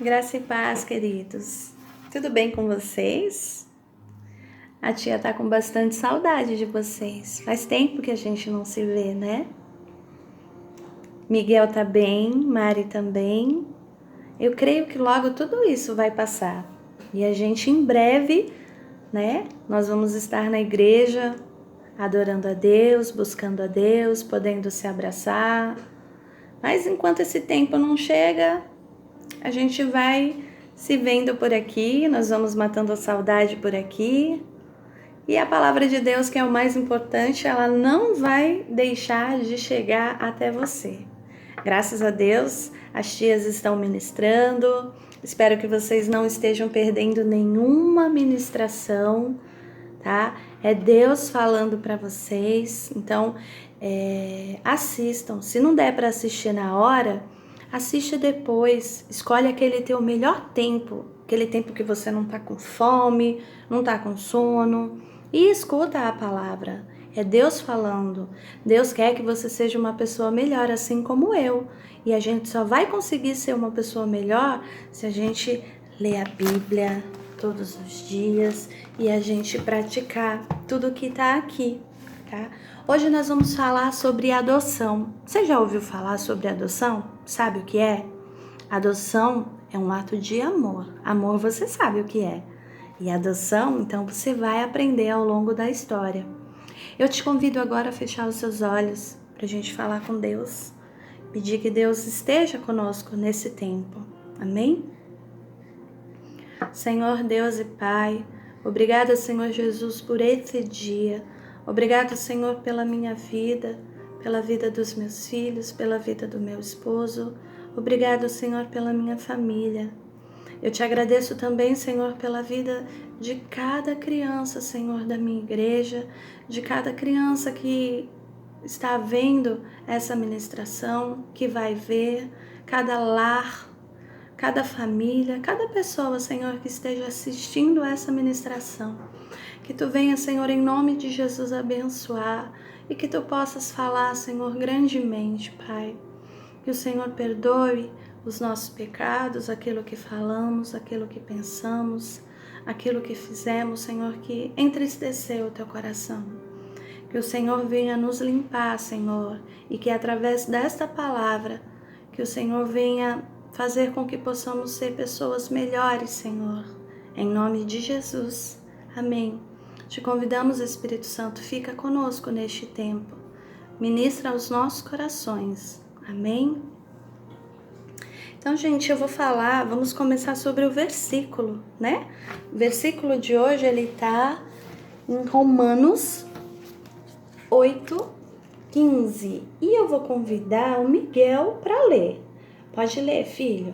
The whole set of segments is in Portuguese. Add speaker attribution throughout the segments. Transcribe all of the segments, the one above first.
Speaker 1: Graça e paz, queridos. Tudo bem com vocês? A tia tá com bastante saudade de vocês. Faz tempo que a gente não se vê, né? Miguel tá bem, Mari também. Eu creio que logo tudo isso vai passar. E a gente em breve, né? Nós vamos estar na igreja, adorando a Deus, buscando a Deus, podendo se abraçar. Mas enquanto esse tempo não chega, a gente vai se vendo por aqui, nós vamos matando a saudade por aqui. E a palavra de Deus, que é o mais importante, ela não vai deixar de chegar até você. Graças a Deus, as tias estão ministrando. Espero que vocês não estejam perdendo nenhuma ministração, tá? É Deus falando para vocês. Então, assistam. Se não der para assistir na hora, assiste depois. Escolhe aquele teu melhor tempo, aquele tempo que você não tá com fome, não tá com sono, e escuta a palavra. É Deus falando. Deus quer que você seja uma pessoa melhor, assim como eu. E a gente só vai conseguir ser uma pessoa melhor se a gente ler a Bíblia todos os dias e a gente praticar tudo que tá aqui, tá? Hoje nós vamos falar sobre adoção. Você já ouviu falar sobre adoção? Sabe o que é? Adoção é um ato de amor. Amor você sabe o que é. E adoção, então você vai aprender ao longo da história. Eu te convido agora a fechar os seus olhos para a gente falar com Deus. Pedir que Deus esteja conosco nesse tempo. Amém? Senhor Deus e Pai, obrigada, Senhor Jesus, por esse dia. Obrigado, Senhor, pela minha vida, pela vida dos meus filhos, pela vida do meu esposo. Obrigado, Senhor, pela minha família. Eu te agradeço também, Senhor, pela vida de cada criança, Senhor, da minha igreja, de cada criança que está vendo essa ministração, que vai ver, cada lar, cada família, cada pessoa, Senhor, que esteja assistindo essa ministração. Que tu venha, Senhor, em nome de Jesus abençoar e que tu possas falar, Senhor, grandemente, Pai. Que o Senhor perdoe os nossos pecados, aquilo que falamos, aquilo que pensamos, aquilo que fizemos, Senhor, que entristeceu o teu coração. Que o Senhor venha nos limpar, Senhor, e que através desta palavra, que o Senhor venha fazer com que possamos ser pessoas melhores, Senhor. Em nome de Jesus. Amém. Te convidamos, Espírito Santo, fica conosco neste tempo. Ministra aos nossos corações. Amém? Então, gente, eu vou falar, vamos começar sobre o versículo, né? O versículo de hoje, ele tá em Romanos 8:15. E eu vou convidar o Miguel para ler. Pode ler, filho.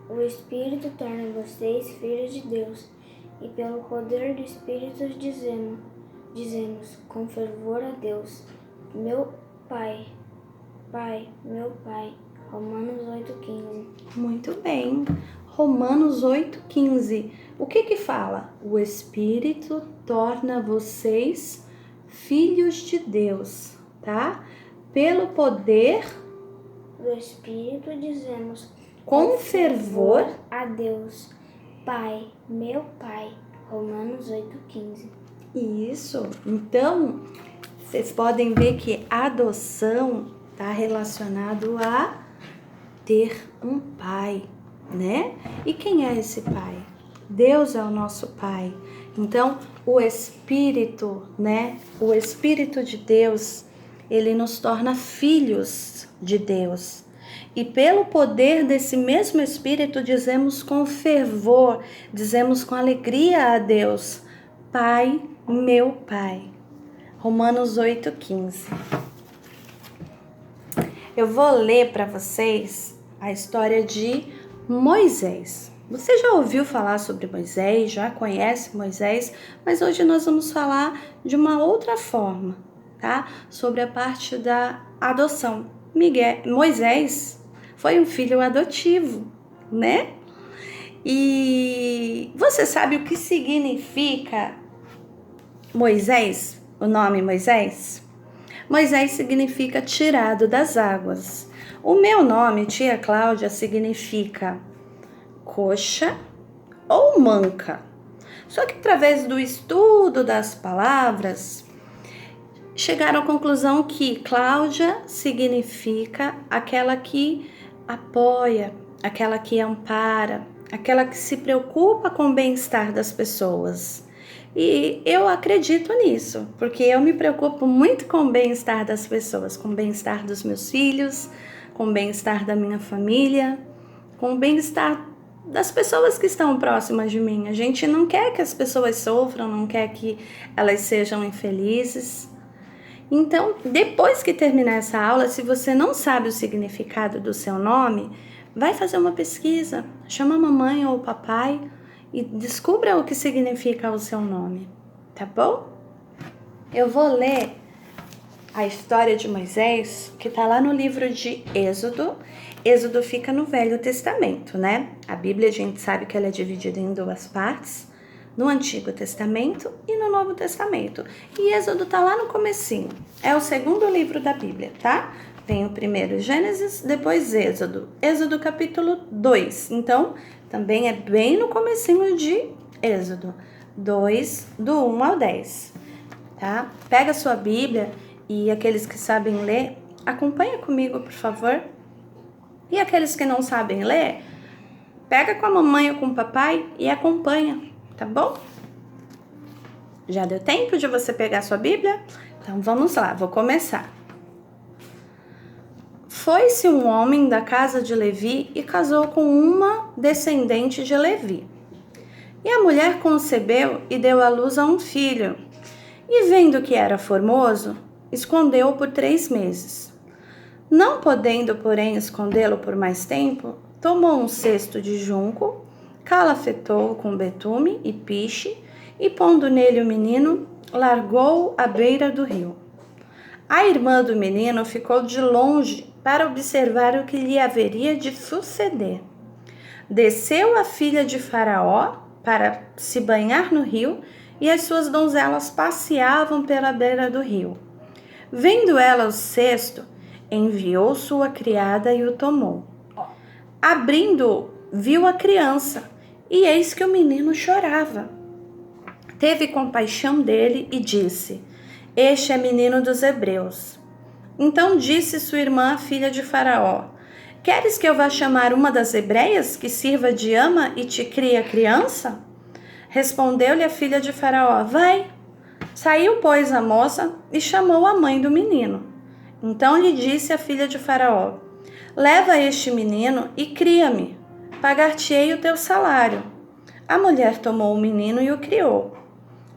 Speaker 2: O Espírito torna vocês filhos de Deus, e pelo poder do Espírito dizemos com fervor a Deus, meu Pai, meu Pai. Romanos 8:15.
Speaker 1: Muito bem. Romanos 8:15. O que fala? O Espírito torna vocês filhos de Deus, tá? Pelo poder
Speaker 2: do Espírito dizemos
Speaker 1: com fervor
Speaker 2: a Deus, Pai, meu Pai. Romanos 8:15.
Speaker 1: Isso. Então, vocês podem ver que adoção está relacionado a ter um pai, né? E quem é esse pai? Deus é o nosso pai. Então, o Espírito, né? O Espírito de Deus, ele nos torna filhos de Deus. E pelo poder desse mesmo Espírito, dizemos com fervor, dizemos com alegria a Deus, Pai, meu Pai. Romanos 8:15. Eu vou ler para vocês a história de Moisés. Você já ouviu falar sobre Moisés, já conhece Moisés, mas hoje nós vamos falar de uma outra forma, tá? Sobre a parte da adoção. Moisés foi um filho adotivo, né? E você sabe o que significa Moisés? O nome Moisés? Moisés significa tirado das águas. O meu nome, tia Cláudia, significa coxa ou manca. Só que através do estudo das palavras, chegaram à conclusão que Cláudia significa aquela que apoia, aquela que ampara, aquela que se preocupa com o bem-estar das pessoas. E eu acredito nisso, porque eu me preocupo muito com o bem-estar das pessoas, com o bem-estar dos meus filhos, com o bem-estar da minha família, com o bem-estar das pessoas que estão próximas de mim. A gente não quer que as pessoas sofram, não quer que elas sejam infelizes. Então, depois que terminar essa aula, se você não sabe o significado do seu nome, vai fazer uma pesquisa, chama a mamãe ou o papai e descubra o que significa o seu nome, tá bom? Eu vou ler a história de Moisés, que está lá no livro de Êxodo. Êxodo fica no Velho Testamento, né? A Bíblia, a gente sabe que ela é dividida em duas partes, no Antigo Testamento e no Novo Testamento. E Êxodo está lá no comecinho. É o segundo livro da Bíblia, tá? Tem o primeiro Gênesis, depois Êxodo. Êxodo capítulo 2. Então, também é bem no comecinho de Êxodo. 2, do 1 ao 10. Tá? Pega a sua Bíblia e aqueles que sabem ler, acompanha comigo, por favor. E aqueles que não sabem ler, pega com a mamãe ou com o papai e acompanha, tá bom? Já deu tempo de você pegar a sua Bíblia? Então vamos lá, vou começar. Foi-se um homem da casa de Levi e casou com uma descendente de Levi. E a mulher concebeu e deu à luz a um filho. E vendo que era formoso, escondeu-o por 3 meses. Não podendo, porém, escondê-lo por mais tempo, tomou um cesto de junco, calafetou-o com betume e piche, e pondo nele o menino, largou-o à beira do rio. A irmã do menino ficou de longe para observar o que lhe haveria de suceder. Desceu a filha de Faraó para se banhar no rio, e as suas donzelas passeavam pela beira do rio. Vendo ela o cesto, enviou sua criada e o tomou. Abrindo-o, viu a criança, e eis que o menino chorava. Teve compaixão dele e disse: Este é menino dos hebreus. Então disse sua irmã, filha de Faraó: Queres que eu vá chamar uma das hebreias que sirva de ama e te crie a criança? Respondeu-lhe a filha de Faraó: Vai. Saiu, pois, a moça e chamou a mãe do menino. Então lhe disse a filha de Faraó: Leva este menino e cria-me, pagar-te-ei o teu salário. A mulher tomou o menino e o criou.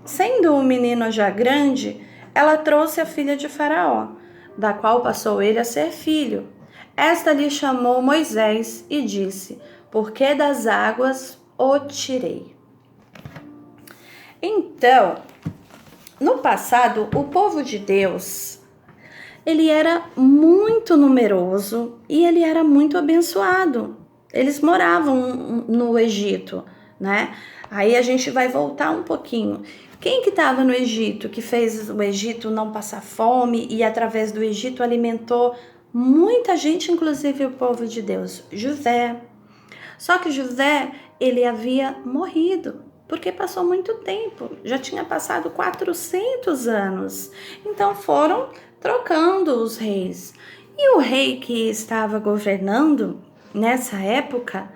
Speaker 1: Sendo o menino já grande, ela trouxe a filha de Faraó, da qual passou ele a ser filho. Esta lhe chamou Moisés e disse: Porque das águas o tirei. Então, no passado, o povo de Deus, ele era muito numeroso e ele era muito abençoado. Eles moravam no Egito, né? Aí a gente vai voltar um pouquinho. Quem que estava no Egito, que fez o Egito não passar fome e através do Egito alimentou muita gente, inclusive o povo de Deus? José. Só que José, ele havia morrido, porque passou muito tempo, já tinha passado 400 anos. Então foram trocando os reis. E o rei que estava governando nessa época,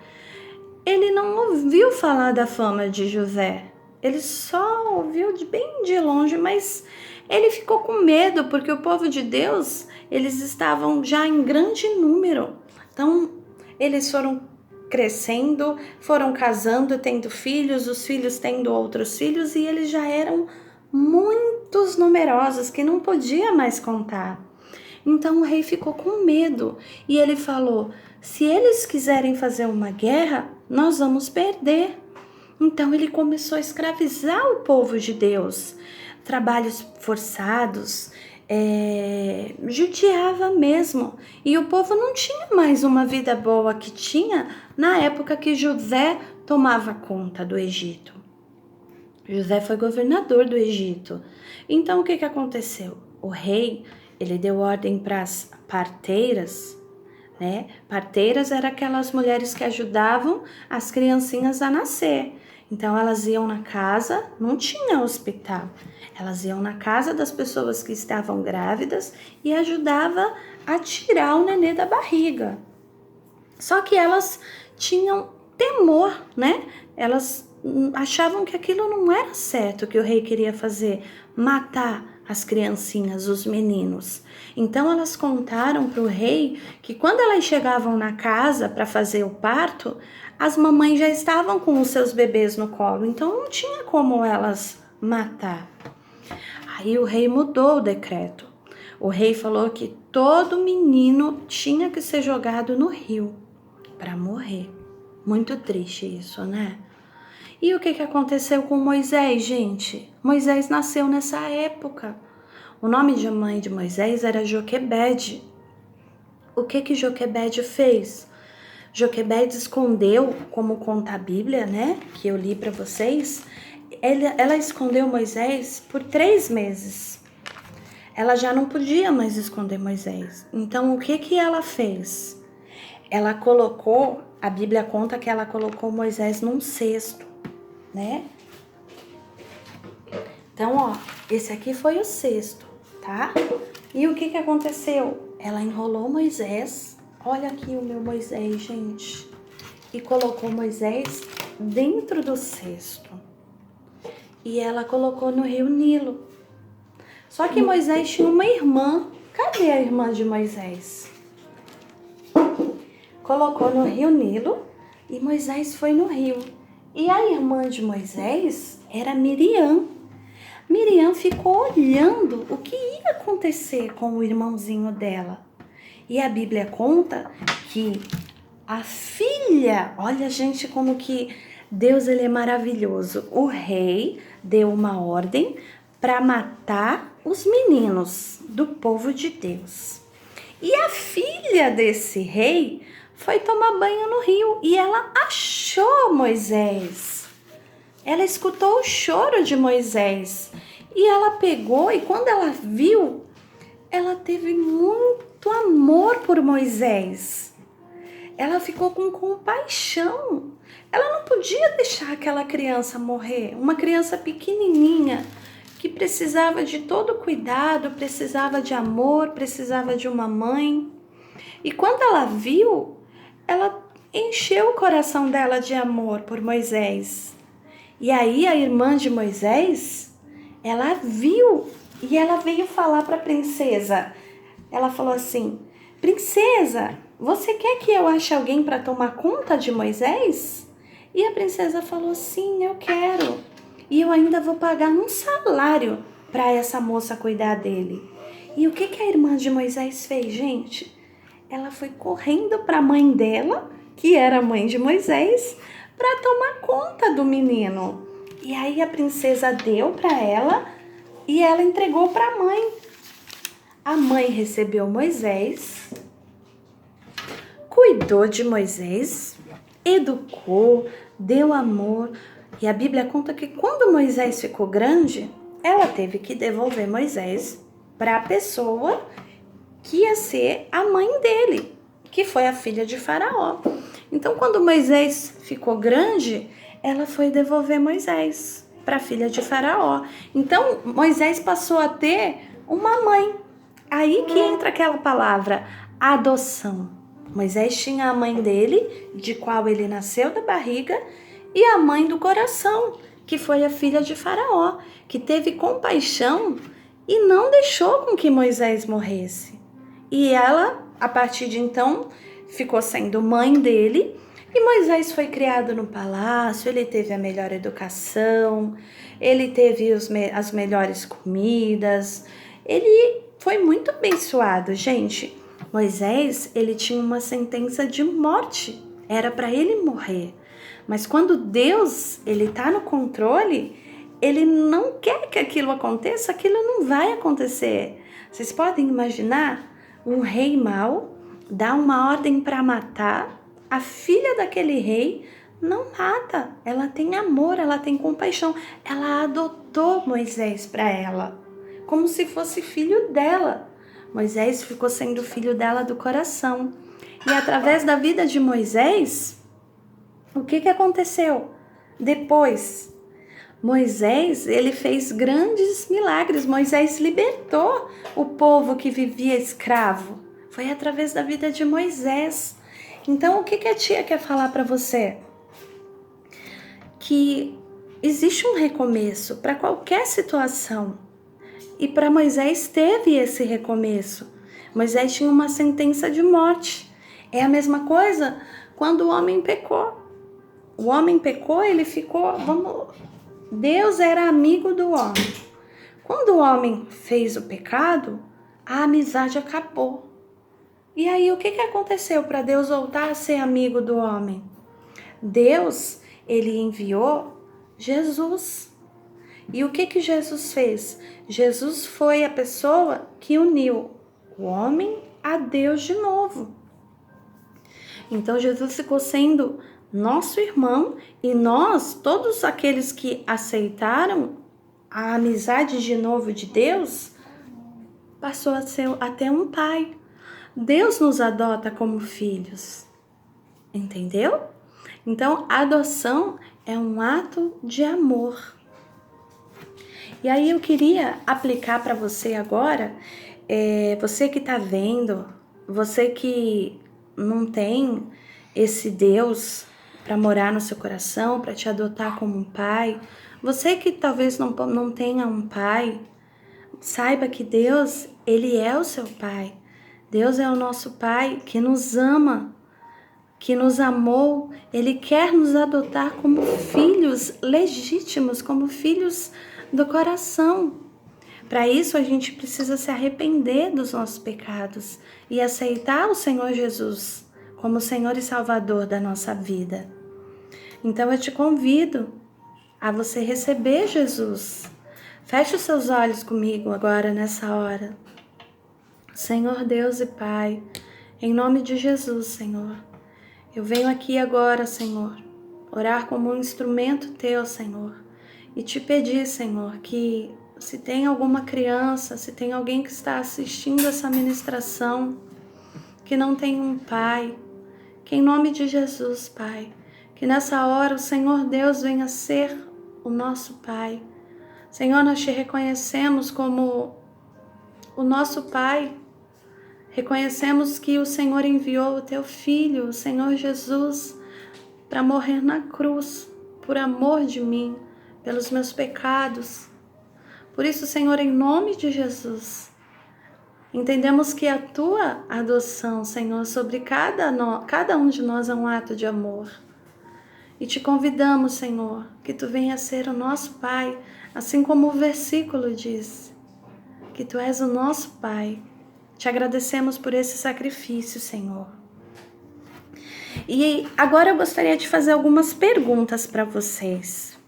Speaker 1: ele não ouviu falar da fama de José. Ele só ouviu bem de longe, mas ele ficou com medo, porque o povo de Deus, eles estavam já em grande número. Então, eles foram crescendo, foram casando, tendo filhos, os filhos tendo outros filhos, e eles já eram muitos numerosos, que não podia mais contar. Então o rei ficou com medo e ele falou: se eles quiserem fazer uma guerra, nós vamos perder. Então ele começou a escravizar o povo de Deus, trabalhos forçados, judiava mesmo. E o povo não tinha mais uma vida boa que tinha na época que José tomava conta do Egito. José foi governador do Egito. Então o que aconteceu? O rei, ele deu ordem para as parteiras né? Parteiras eram aquelas mulheres que ajudavam as criancinhas a nascer. Então elas iam na casa, não tinha hospital. Elas iam na casa das pessoas que estavam grávidas e ajudava a tirar o nenê da barriga. Só que elas tinham temor, né? Elas achavam que aquilo não era certo, que o rei queria fazer, matar as criancinhas, os meninos. Então elas contaram para o rei que quando elas chegavam na casa para fazer o parto, as mamães já estavam com os seus bebês no colo, então não tinha como elas matar. Aí o rei mudou o decreto. O rei falou que todo menino tinha que ser jogado no rio para morrer. Muito triste isso, né? E o que aconteceu com Moisés, gente? Moisés nasceu nessa época. O nome de mãe de Moisés era Joquebede. O que Joquebede fez? Joquebede escondeu, como conta a Bíblia, né? Que eu li para vocês. Ela escondeu Moisés por 3 meses. Ela já não podia mais esconder Moisés. Então, o que ela fez? Ela colocou, a Bíblia conta que ela colocou Moisés num cesto, né? Então, ó, esse aqui foi o cesto, tá? E o que aconteceu? Ela enrolou Moisés, olha aqui o meu Moisés, gente, e colocou Moisés dentro do cesto. E ela colocou no rio Nilo. Só que Moisés tinha uma irmã. Cadê a irmã de Moisés? Colocou no rio Nilo e Moisés foi no rio. E a irmã de Moisés era Miriam. Miriam ficou olhando o que ia acontecer com o irmãozinho dela. E a Bíblia conta que a filha, olha gente como que Deus ele é maravilhoso. O rei deu uma ordem para matar os meninos do povo de Deus. E a filha desse rei foi tomar banho no rio e ela achou Moisés. Ela escutou o choro de Moisés e ela pegou e quando ela viu, ela teve muito amor por Moisés. Ela ficou com compaixão. Ela não podia deixar aquela criança morrer, uma criança pequenininha que precisava de todo cuidado, precisava de amor, precisava de uma mãe. E quando ela viu, ela encheu o coração dela de amor por Moisés. E aí a irmã de Moisés, ela viu e ela veio falar para a princesa. Ela falou assim: princesa, você quer que eu ache alguém para tomar conta de Moisés? E a princesa falou: sim, eu quero. E eu ainda vou pagar um salário para essa moça cuidar dele. E o que a irmã de Moisés fez, gente? Ela foi correndo para a mãe dela, que era a mãe de Moisés, para tomar conta do menino. E aí a princesa deu para ela e ela entregou para a mãe. A mãe recebeu Moisés, cuidou de Moisés, educou, deu amor. E a Bíblia conta que quando Moisés ficou grande, ela teve que devolver Moisés para a pessoa que ia ser a mãe dele, que foi a filha de Faraó. Então, quando Moisés ficou grande, ela foi devolver Moisés para a filha de Faraó. Então, Moisés passou a ter uma mãe. Aí que entra aquela palavra, adoção. Moisés tinha a mãe dele, de qual ele nasceu da barriga, e a mãe do coração, que foi a filha de Faraó, que teve compaixão e não deixou com que Moisés morresse. E ela, a partir de então, ficou sendo mãe dele. E Moisés foi criado no palácio, ele teve a melhor educação, ele teve as melhores comidas. Ele foi muito abençoado, gente. Moisés, ele tinha uma sentença de morte. Era para ele morrer. Mas quando Deus, ele está no controle, ele não quer que aquilo aconteça, aquilo não vai acontecer. Vocês podem imaginar? Um rei mau dá uma ordem para matar, a filha daquele rei não mata, ela tem amor, ela tem compaixão, ela adotou Moisés para ela, como se fosse filho dela. Moisés ficou sendo filho dela do coração. E através da vida de Moisés, o que aconteceu? Depois, Moisés, ele fez grandes milagres. Moisés libertou o povo que vivia escravo. Foi através da vida de Moisés. Então, o que a tia quer falar para você? Que existe um recomeço para qualquer situação. E para Moisés teve esse recomeço. Moisés tinha uma sentença de morte. É a mesma coisa quando o homem pecou. O homem pecou, ele ficou... Deus era amigo do homem. Quando o homem fez o pecado, a amizade acabou. E aí, o que aconteceu para Deus voltar a ser amigo do homem? Deus, ele enviou Jesus. E o que Jesus fez? Jesus foi a pessoa que uniu o homem a Deus de novo. Então, Jesus ficou sendo nosso irmão e nós, todos aqueles que aceitaram a amizade de novo de Deus, passou a ser até um pai. Deus nos adota como filhos, entendeu? Então, a adoção é um ato de amor. E aí eu queria aplicar para você agora, você que está vendo, você que não tem esse Deus para morar no seu coração, para te adotar como um pai, você que talvez não tenha um pai, saiba que Deus, ele é o seu pai. Deus é o nosso pai que nos ama, que nos amou. Ele quer nos adotar como filhos legítimos, como filhos do coração. Para isso, a gente precisa se arrepender dos nossos pecados e aceitar o Senhor Jesus como Senhor e Salvador da nossa vida. Então, eu te convido a você receber Jesus. Feche os seus olhos comigo agora, nessa hora. Senhor Deus e Pai, em nome de Jesus, Senhor, eu venho aqui agora, Senhor, orar como um instrumento Teu, Senhor, e te pedir, Senhor, que se tem alguma criança, se tem alguém que está assistindo essa ministração, que não tem um pai, que em nome de Jesus, Pai, que nessa hora o Senhor Deus venha ser o nosso Pai. Senhor, nós te reconhecemos como o nosso Pai. Reconhecemos que o Senhor enviou o Teu Filho, o Senhor Jesus, para morrer na cruz, por amor de mim, pelos meus pecados. Por isso, Senhor, em nome de Jesus, entendemos que a Tua adoção, Senhor, sobre cada um de nós é um ato de amor. E te convidamos, Senhor, que Tu venha ser o nosso Pai, assim como o versículo diz, que Tu és o nosso Pai. Te agradecemos por esse sacrifício, Senhor. E agora eu gostaria de fazer algumas perguntas para vocês.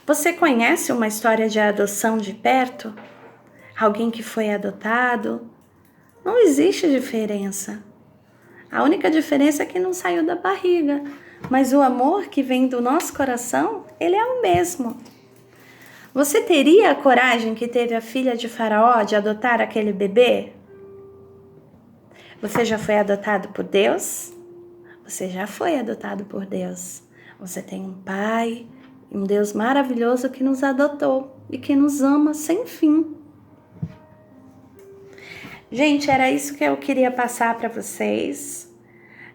Speaker 1: Você conhece uma história de adoção de perto? Alguém que foi adotado? Não existe diferença. A única diferença é que não saiu da barriga. Mas o amor que vem do nosso coração, ele é o mesmo. Você teria a coragem que teve a filha de Faraó de adotar aquele bebê? Você já foi adotado por Deus? Você já foi adotado por Deus. Você tem um pai, um Deus maravilhoso que nos adotou e que nos ama sem fim. Gente, era isso que eu queria passar para vocês.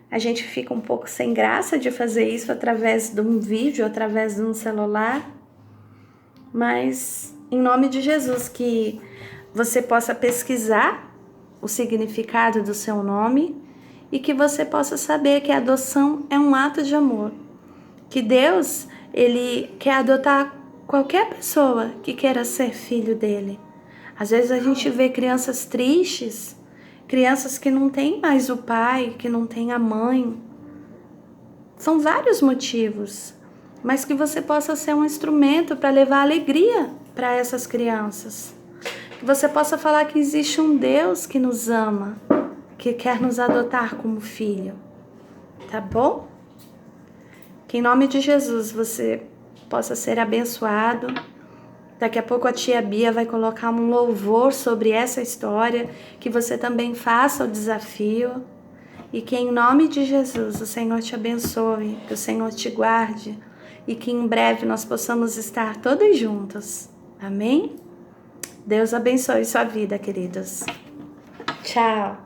Speaker 1: A gente fica um pouco sem graça de fazer isso através de um vídeo, através de um celular. Mas, em nome de Jesus, que você possa pesquisar o significado do seu nome e que você possa saber que a adoção é um ato de amor. Que Deus, Ele quer adotar qualquer pessoa que queira ser filho dele. Às vezes a gente vê crianças tristes, crianças que não têm mais o pai, que não têm a mãe. São vários motivos, mas que você possa ser um instrumento para levar alegria para essas crianças. Que você possa falar que existe um Deus que nos ama, que quer nos adotar como filho. Tá bom? Que em nome de Jesus você possa ser abençoado. Daqui a pouco a tia Bia vai colocar um louvor sobre essa história, que você também faça o desafio e que em nome de Jesus o Senhor te abençoe, que o Senhor te guarde e que em breve nós possamos estar todos juntos. Amém? Deus abençoe sua vida, queridos. Tchau!